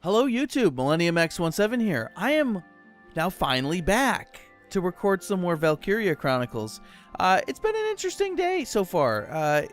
Hello YouTube, Millennium X17 here. I am now finally back to record some more Valkyria Chronicles. It's been an interesting day so far.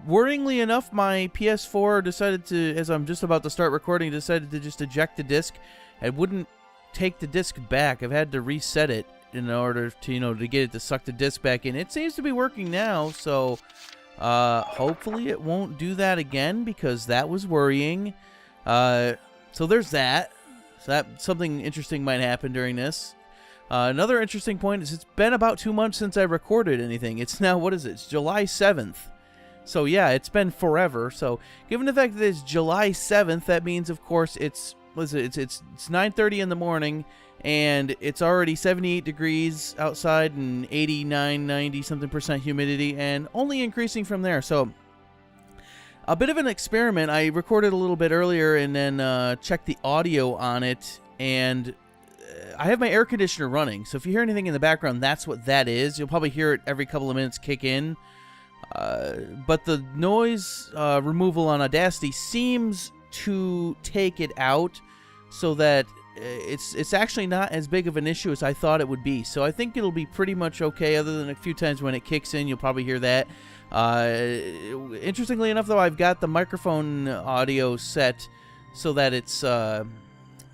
Worryingly enough, my PS4 decided to, as I'm just about to start recording, decided to just eject the disc. It wouldn't take the disc back. I've had to reset it in order to, to get it to suck the disc back in. It seems to be working now, so hopefully it won't do that again, because that was worrying. So there's that. So that something interesting might happen during this. Another interesting point is it's been about 2 months since I recorded anything. It's now, what is it? It's July 7th. So yeah, it's been forever. So given the fact that it's July 7th, that means, of course, it's 9:30 in the morning, and it's already 78 degrees outside and 89, 90 something % humidity, and only increasing from there. So a bit of an experiment. I recorded a little bit earlier and then checked the audio on it, and I have my air conditioner running. So if you hear anything in the background, that's what that is. You'll probably hear it every couple of minutes kick in. But the noise removal on Audacity seems to take it out, so that it's actually not as big of an issue as I thought it would be. So I think it'll be pretty much okay, other than a few times when it kicks in, you'll probably hear that. Interestingly enough, though, I've got the microphone audio set so that it's the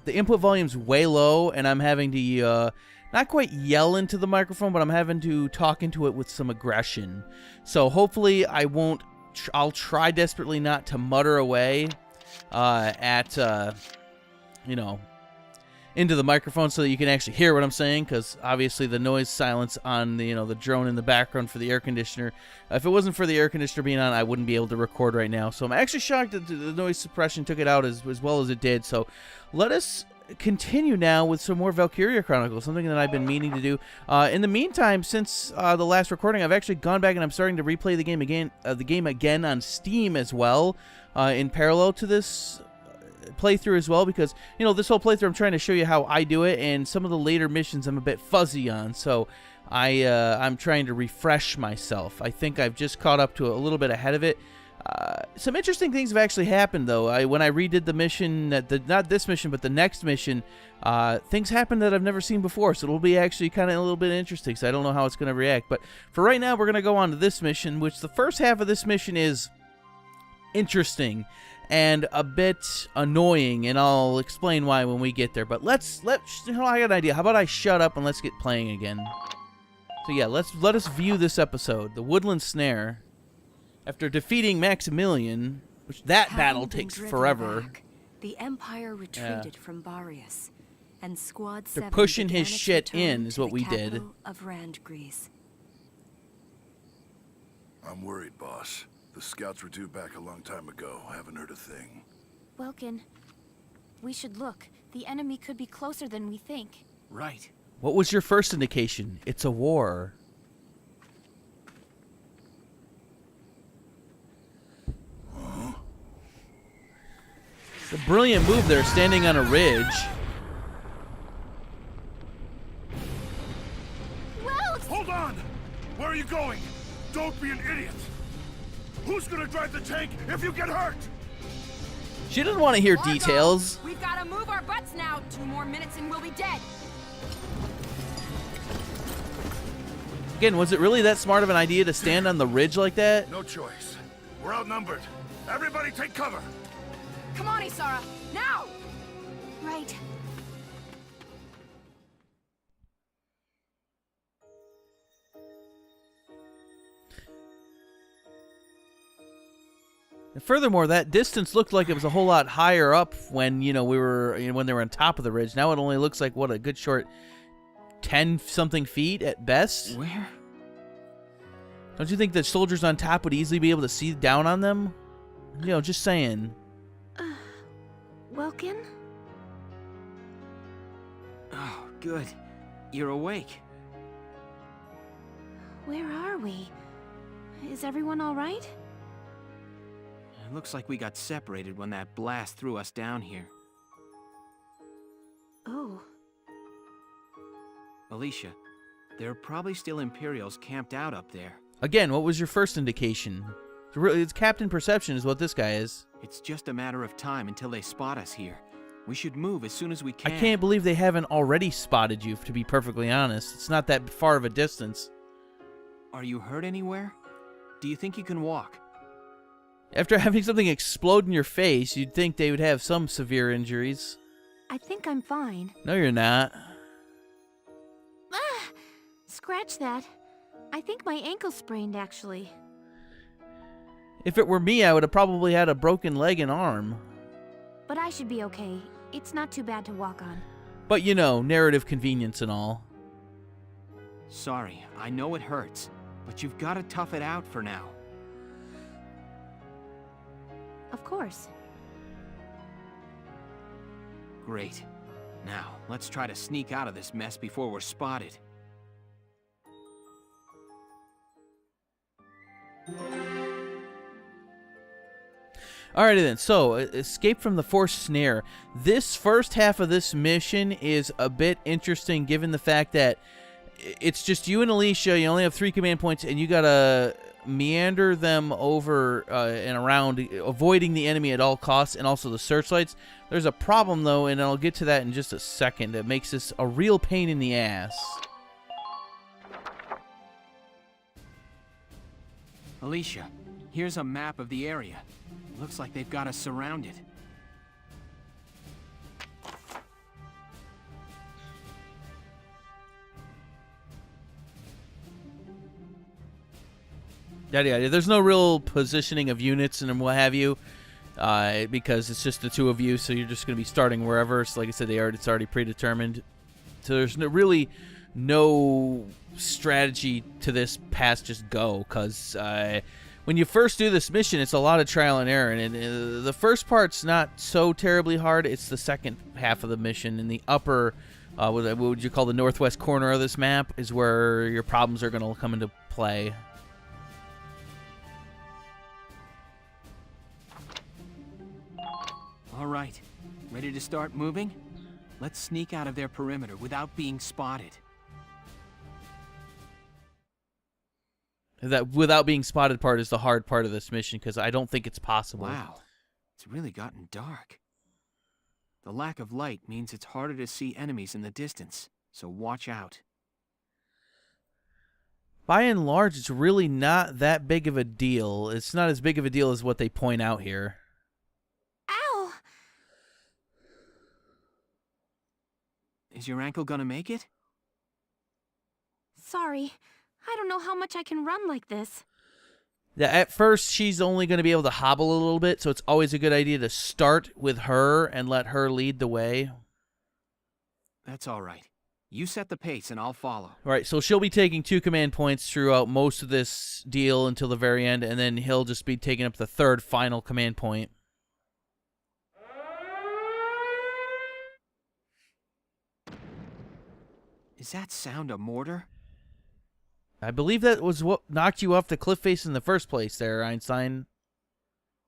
input volume's way low, and I'm having to not quite yell into the microphone, but I'm having to talk into it with some aggression. So hopefully I won't. I'll try desperately not to mutter away into the microphone, so that you can actually hear what I'm saying, because obviously the noise silence on the the drone in the background for the air conditioner, if it wasn't for the air conditioner being on, I wouldn't be able to record right now. So I'm actually shocked that the noise suppression took it out as well as it did. So let us continue now with some more Valkyria Chronicles, something that I've been meaning to do. In the meantime, since the last recording, I've actually gone back and I'm starting to replay the game again on Steam as well, in parallel to this playthrough as well, because this whole playthrough I'm trying to show you how I do it, and some of the later missions I'm a bit fuzzy on, so I'm trying to refresh myself. I think I've just caught up to a little bit ahead of it. Some interesting things have actually happened, though. When I redid the mission, not this mission, but the next mission, things happened that I've never seen before, so it'll be actually kind of a little bit interesting, so I don't know how it's going to react. But for right now, we're going to go on to this mission, which the first half of this mission is interesting and a bit annoying, and I'll explain why when we get there. But I got an idea. How about I shut up and let's get playing again? So yeah, let us view this episode, the Woodland Snare. After defeating Maximilian, which that battle takes forever. Back, the Empire retreated from Barius, and Squad 7 they're pushing began his its shit return in, is to what the we did. capital of Randgrease. I'm worried, boss. The scouts were due back a long time ago. Haven't heard a thing. Welkin, we should look. The enemy could be closer than we think. Right. What was your first indication? It's a war. It's a brilliant move there, standing on a ridge. Hold on! Where are you going? Don't be an idiot! Who's gonna drive the tank if you get hurt? She doesn't want to hear details. We've got to move our butts now. 2 more minutes and we'll be dead. Again, was it really that smart of an idea to stand on the ridge like that? No choice. We're outnumbered. Everybody take cover! Come on, Isara. Now! Right. And furthermore, that distance looked like it was a whole lot higher up when, when they were on top of the ridge. Now it only looks like, what, a good short 10-something feet at best? Where? Don't you think that soldiers on top would easily be able to see down on them? Just saying. Welkin? Oh, good. You're awake. Where are we? Is everyone all right? It looks like we got separated when that blast threw us down here. Oh. Alicia, there are probably still Imperials camped out up there. Again, what was your first indication? It's Captain Perception is what this guy is. It's just a matter of time until they spot us here. We should move as soon as we can. I can't believe they haven't already spotted you, to be perfectly honest. It's not that far of a distance. Are you hurt anywhere? Do you think you can walk? After having something explode in your face, you'd think they would have some severe injuries. I think I'm fine. No, you're not. Ah! Scratch that. I think my ankle sprained, actually. If it were me, I would have probably had a broken leg and arm. But I should be okay. It's not too bad to walk on. But you know, narrative convenience and all. Sorry, I know it hurts, but you've got to tough it out for now. Of course. Great. Now, let's try to sneak out of this mess before we're spotted. Alrighty then, so escape from the forced snare. This first half of this mission is a bit interesting given the fact that it's just you and Alicia. You only have 3 command points, and you gotta meander them over and around, avoiding the enemy at all costs, and also the searchlights. There's a problem though, and I'll get to that in just a second, that makes this a real pain in the ass. Alicia, here's a map of the area. Looks like they've got us surrounded. Yeah. There's no real positioning of units and what have you, because it's just the 2 of you, so you're just going to be starting wherever. So like I said, it's already predetermined. So there's really no strategy to this past just go, because when you first do this mission, it's a lot of trial and error, and the first part's not so terribly hard. It's the second half of the mission in the upper, what would you call the northwest corner of this map, is where your problems are going to come into play. All right, ready to start moving? Let's sneak out of their perimeter without being spotted. That without being spotted part is the hard part of this mission, because I don't think it's possible. Wow, it's really gotten dark. The lack of light means it's harder to see enemies in the distance, so watch out. By and large, it's really not that big of a deal. It's not as big of a deal as what they point out here. Ow! Is your ankle gonna make it? Sorry. I don't know how much I can run like this. Yeah, at first, she's only going to be able to hobble a little bit, so it's always a good idea to start with her and let her lead the way. That's all right. You set the pace and I'll follow. All right, so she'll be taking 2 command points throughout most of this deal until the very end, and then he'll just be taking up the 3rd final command point. Is that sound a mortar? I believe that was what knocked you off the cliff face in the first place there, Einstein.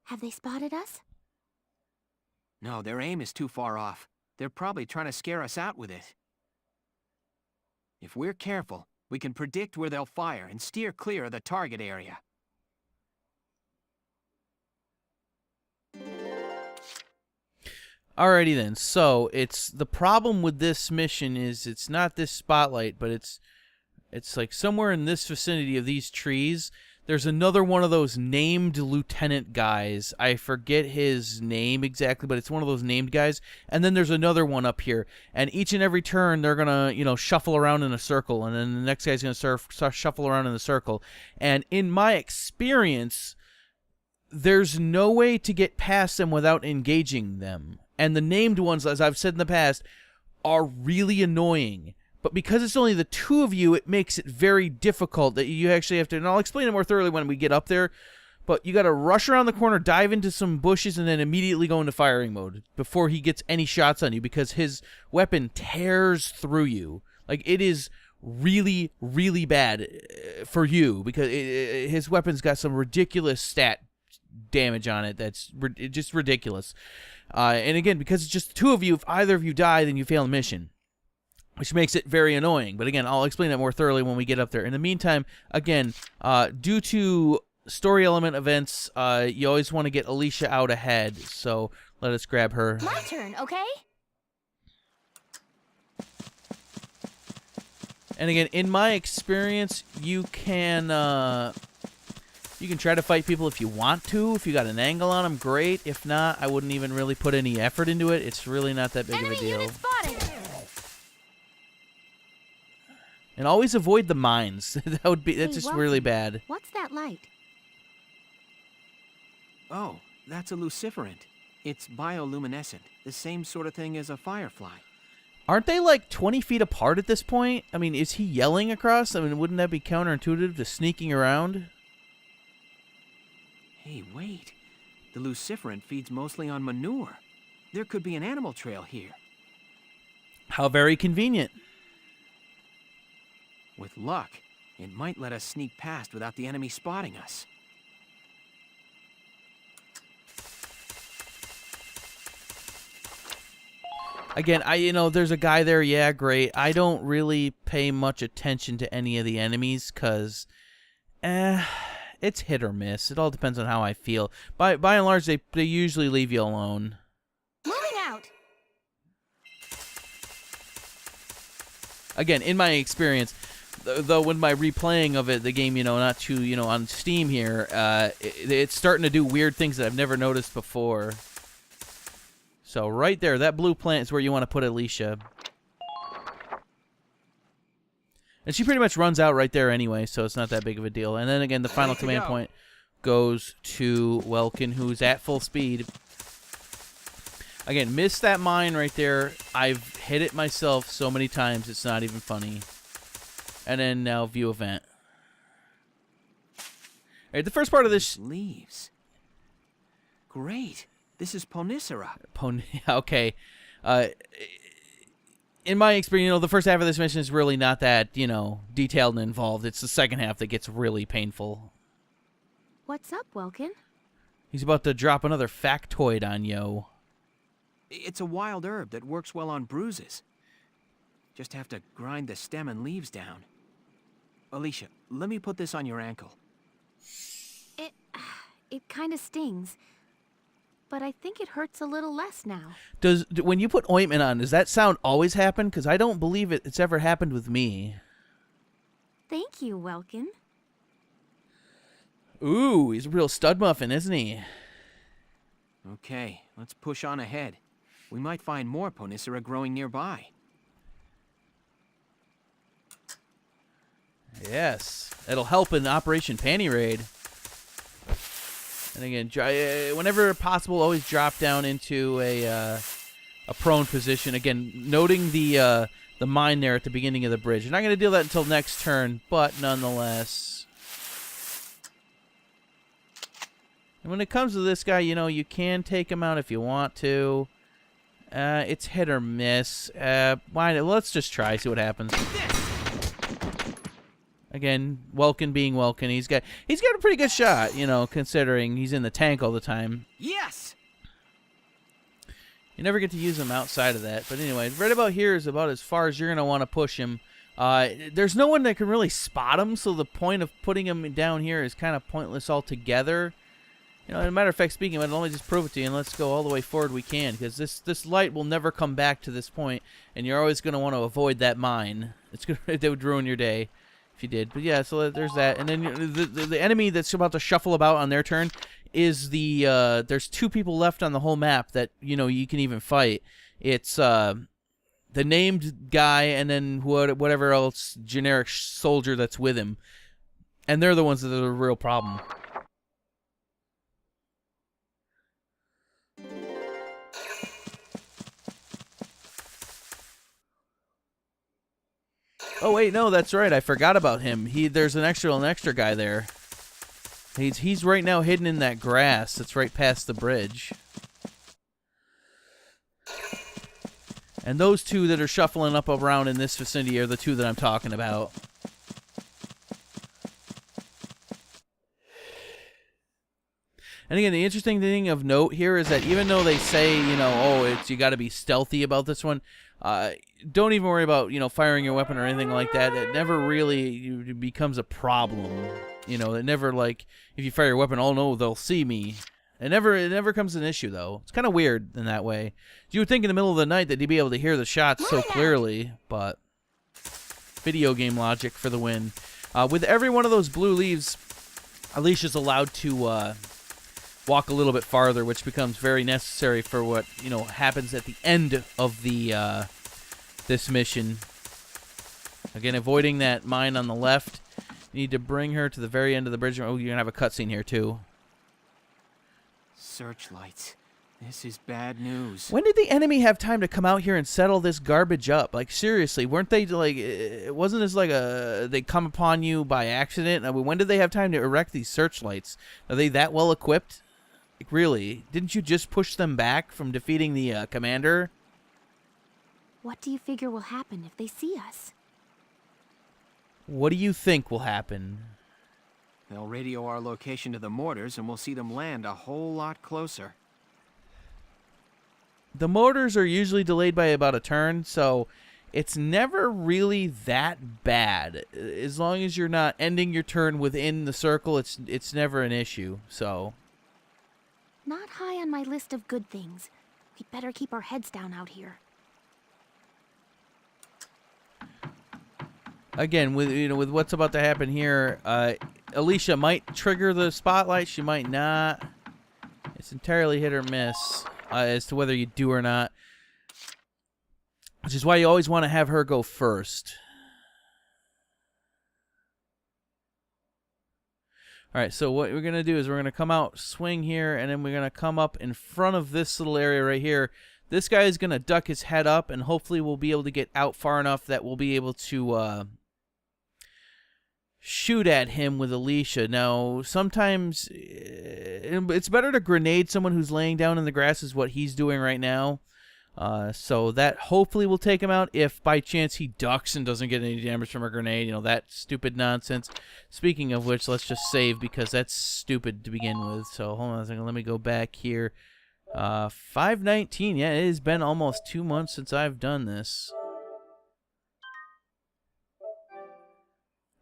Have they spotted us? No, their aim is too far off. They're probably trying to scare us out with it. If we're careful, we can predict where they'll fire and steer clear of the target area. Alrighty then, so it's the problem with this mission is it's not this spotlight, but it's like somewhere in this vicinity of these trees, there's another one of those named lieutenant guys. I forget his name exactly, but it's one of those named guys. And then there's another one up here. And each and every turn, they're going to, shuffle around in a circle. And then the next guy's going to shuffle around in the circle. And in my experience, there's no way to get past them without engaging them. And the named ones, as I've said in the past, are really annoying. But because it's only the 2 of you, it makes it very difficult that you actually have to, and I'll explain it more thoroughly when we get up there, but you got to rush around the corner, dive into some bushes, and then immediately go into firing mode before he gets any shots on you, because his weapon tears through you. Like, it is really, really bad for you, because his weapon's got some ridiculous stat damage on it that's just ridiculous. And again, because it's just the 2 of you, if either of you die, then you fail the mission, which makes it very annoying. But again, I'll explain that more thoroughly when we get up there. In the meantime, again, due to story element events, you always want to get Alicia out ahead. So let us grab her. My turn, okay? And again, in my experience, you can try to fight people if you want to. If you got an angle on them, great. If not, I wouldn't even really put any effort into it. It's really not that big of a deal. Unit spotted. And always avoid the mines. That's Hey, just Welcome. really bad. What's that light? Oh, that's a luciferant. It's bioluminescent, the same sort of thing as a firefly. Aren't they like 20 feet apart at this point? I mean, is he yelling across? I mean, wouldn't that be counterintuitive to sneaking around? Hey, wait. The luciferant feeds mostly on manure. There could be an animal trail here. How very convenient. With luck, it might let us sneak past without the enemy spotting us. Again, there's a guy there, yeah, great. I don't really pay much attention to any of the enemies, because, it's hit or miss. It all depends on how I feel. By and large, they usually leave you alone. Moving out. Again, in my experience, though, when my replaying of it, the game, not too, on Steam here, it's starting to do weird things that I've never noticed before. So right there, that blue plant is where you want to put Alicia. And she pretty much runs out right there anyway, so it's not that big of a deal. And then again, the final command point goes to Welkin, who's at full speed. Again, missed that mine right there. I've hit it myself so many times, it's not even funny. And then now view event. All right, the first part of this... Leaves. Great. This is Ponicera. Okay. In my experience, the first half of this mission is really not that, detailed and involved. It's the second half that gets really painful. What's up, Welkin? He's about to drop another factoid on yo. It's a wild herb that works well on bruises. Just have to grind the stem and leaves down. Alicia, let me put this on your ankle. It kind of stings. But I think it hurts a little less now. When you put ointment on, does that sound always happen? Because I don't believe it's ever happened with me. Thank you, Welkin. Ooh, he's a real stud muffin, isn't he? Okay, let's push on ahead. We might find more Ponicera growing nearby. Yes, it'll help in Operation Panty Raid. And again, whenever possible, always drop down into a prone position. Again, noting the mine there at the beginning of the bridge. You're not going to deal that until next turn, but nonetheless. And when it comes to this guy, you can take him out if you want to. It's hit or miss. Let's just try, see what happens. Again, Welkin being Welkin, he's got a pretty good shot, considering he's in the tank all the time. Yes! You never get to use him outside of that. But anyway, right about here is about as far as you're going to want to push him. There's no one that can really spot him, so the point of putting him down here is kind of pointless altogether. As a matter of fact, speaking of it, let me just prove it to you, and let's go all the way forward we can, because this light will never come back to this point, and you're always going to want to avoid that mine. It would ruin your day. If you did. But yeah, so there's that. And then the enemy that's about to shuffle about on their turn is there's two people left on the whole map that, you can even fight. It's the named guy and then whatever else generic soldier that's with him. And they're the ones that are the real problem. Oh wait, no, that's right. I forgot about him. There's an extra guy there. He's right now hidden in that grass that's right past the bridge. And those two that are shuffling up around in this vicinity are the two that I'm talking about. And again, the interesting thing of note here is that even though they say, you got to be stealthy about this one, don't even worry about, firing your weapon or anything like that. It never really becomes a problem. It never, like, if you fire your weapon, oh no, they'll see me. It never comes an issue, though. It's kind of weird in that way. You would think in the middle of the night that you'd be able to hear the shots so clearly, but Video game logic for the win. With every one of those blue leaves, Alicia's allowed to walk a little bit farther, which becomes very necessary for what happens at the end of the this mission. Again, avoiding that mine on the left. You need to bring her to the very end of the bridge. Oh, you're gonna have a cutscene here too. Searchlights. This is bad news. When did the enemy have time to come out here and settle this garbage up? Like, seriously, weren't they, like, wasn't this like they come upon you by accident? I mean, when did they have time to erect these searchlights? Are they that well equipped? Like, really? Didn't you just push them back from defeating the commander? What do you figure will happen if they see us? What do you think will happen? They'll radio our location to the mortars, and we'll see them land a whole lot closer. The mortars are usually delayed by about a turn, so it's never really that bad. As long as you're not ending your turn within the circle, it's never an issue, so... Not high on my list of good things. We'd better keep our heads down out here. Again, with what's about to happen here, Alicia might trigger the spotlight, she might not. It's entirely hit or miss as to whether you do or not. Which is why you always want to have her go first. Alright, so what we're going to do is we're going to come out, swing here, and then we're going to come up in front of this little area right here. This guy is going to duck his head up, and hopefully we'll be able to get out far enough that we'll be able to shoot at him with Alicia. Now, sometimes it's better to grenade someone who's laying down in the grass, is what he's doing right now. So that hopefully will take him out if by chance he ducks and doesn't get any damage from a grenade. That stupid nonsense. Speaking of which, let's just save because that's stupid to begin with. So hold on a second. Let me go back here. 519. Yeah, it has been almost 2 months since I've done this.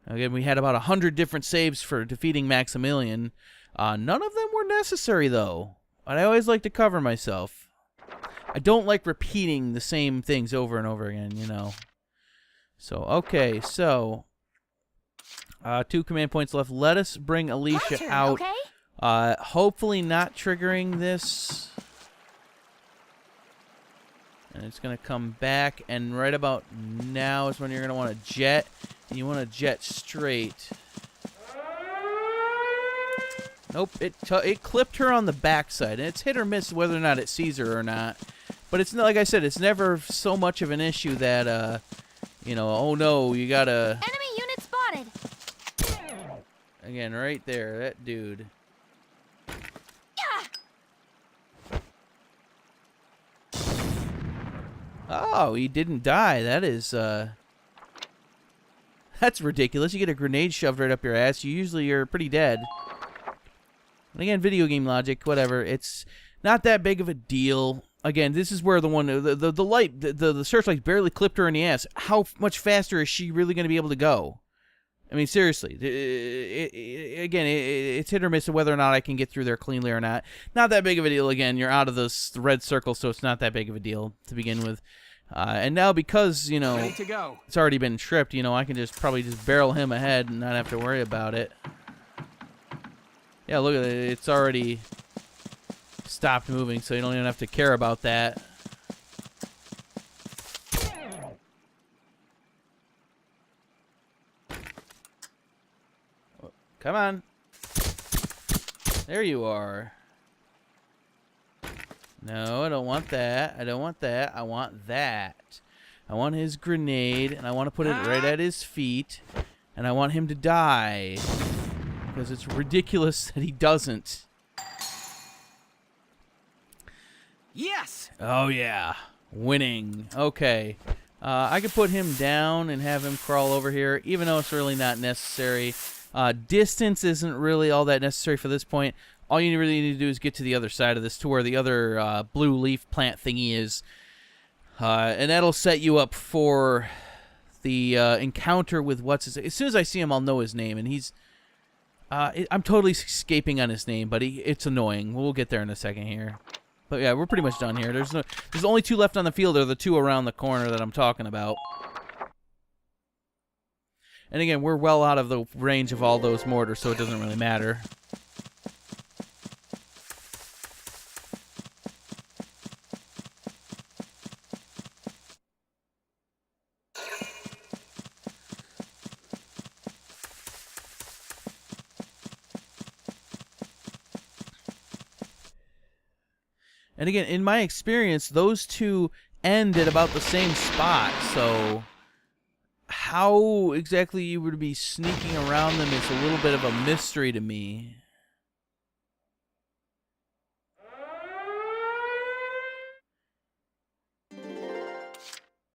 Again, we had about 100 different saves for defeating Maximilian. None of them were necessary, though. But I always like to cover myself. I don't like repeating the same things over and over again, So, okay, so... 2 command points left. Let us bring Alicia out. Okay? Hopefully not triggering this. And it's going to come back, and right about now is when you're going to want to jet. And you want to jet straight. Nope, it clipped her on the backside, and it's hit or miss whether or not it sees her or not. But it's not, like I said, it's never so much of an issue that, oh no, you gotta... Enemy unit spotted! Again, right there, that dude. Oh, he didn't die. That is, that's ridiculous. You get a grenade shoved right up your ass. You're pretty dead. And again, video game logic, whatever. It's not that big of a deal. Again, this is where the searchlight barely clipped her in the ass. How much faster is she really going to be able to go? I mean, seriously. Again, it's hit or miss of whether or not I can get through there cleanly or not. Not that big of a deal. Again, you're out of the red circle, so it's not that big of a deal to begin with. And now because, Ready to go. it's already been tripped, I can probably just barrel him ahead and not have to worry about it. Yeah, look at it. It's already stopped moving, so you don't even have to care about that. Come on. There you are. No, I don't want that. I don't want that. I want that. I want his grenade, and I want to put it right at his feet, and I want him to die. Because it's ridiculous that he doesn't. Yes! Oh, yeah. Winning. Okay. I could put him down and have him crawl over here, even though it's really not necessary. Distance isn't really all that necessary for this point. All you really need to do is get to the other side of this, to where the other blue leaf plant thingy is. And that'll set you up for the encounter with as soon as I see him, I'll know his name. And he's... I'm totally escaping on his name, but it's annoying. We'll get there in a second here. But yeah, we're pretty much done here. There's only 2 left on the field, or the 2 around the corner that I'm talking about. And again, we're well out of the range of all those mortars, so it doesn't really matter. And again, in my experience, those two end at about the same spot, so how exactly you would be sneaking around them is a little bit of a mystery to me.